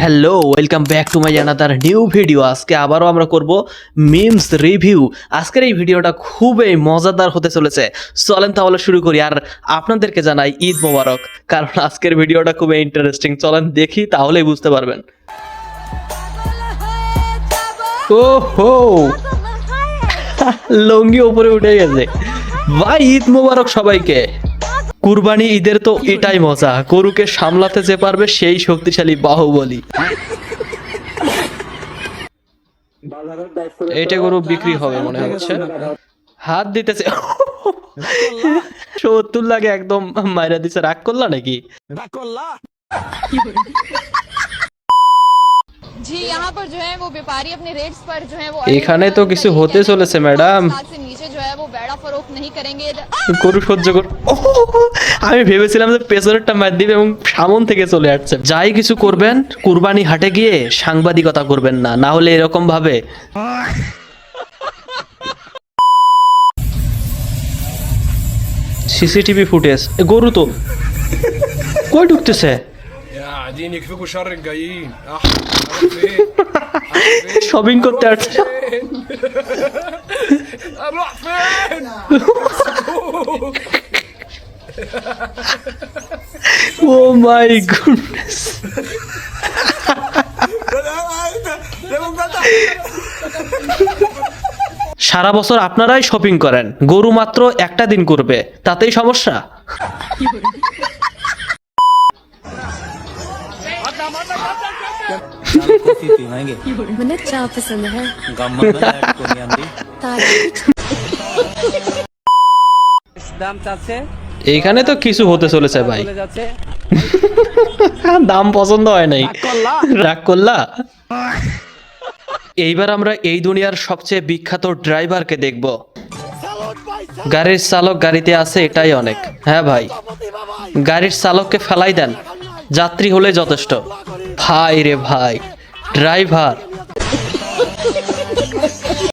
Hello, welcome back to my another new video. আজকে আবারও আমরা করব মিমস রিভিউ। আজকের এই ভিডিওটা খুবই মজাদার হতে চলেছে। চলেন তাহলে শুরু করি। আর আপনাদেরকে জানাই ঈদ মোবারক, কারণ আজকের ভিডিওটা খুবই ইন্টারেস্টিং। চলেন দেখি, তাহলেই বুঝতে পারবেন। ওহো, লঙ্গি উপরে উঠে গেছে ভাই। ঈদ মোবারক সবাইকে। কুরবানি ঈদের তো এটাই মজা, গরুকে সামলাতে যে পারবে সেই শক্তিশালী বাহুবলী। এটা গরু বিক্রি হবে মনে হচ্ছে। হাত দিতেছে 70 লাগে, একদম মাইরা দিছে। রাগ করলা নাকি? जी यहाँ पर जो है वो व्यापारी अपने रेट्स पर जो है वो এখানে তো কিছু হতে চলেছে ম্যাডাম। से नीचे जो है वो बेड़ा फरोख्त नहीं करेंगे। গরু সহ্য কর। আমি ভেবেছিলাম যে পেছনেরটা মার দিবে এবং সামন থেকে চলে আসছে। যাই কিছু করবেন, কুরবানি হাটে গিয়ে সাংবাদিকতা করবেন না, না হলে এরকম ভাবে। CCTV footage. গরু তো কই ঢুকতেছে? يا قاعدين يكفيكوا شر الجايين শপিং করতে আসছে। اروح فين ও মাই গুডনেস। সারা বছর আপনারাই শপিং করেন, গরু মাত্র একটা দিন করবে, তাতেই সমস্যা। મને ચા પસંદ है দাম চাচ্ছে এইখানে তো কিছু হতে চলেছে ভাই। চলে যাচ্ছে দাম পছন্দ হয় নাই, রাগ করলা। এইবার আমরা এই দুনিয়ার সবচেয়ে বিখ্যাত ড্রাইভারকে দেখব। গাড়ির চালক গাড়িতে আছে, এটাই অনেক। হ্যাঁ ভাই, গাড়ির চালককে ফেলাই দেন, যাত্রী হলে যথেষ্ট। ভাই রে ভাই, ড্রাইভার।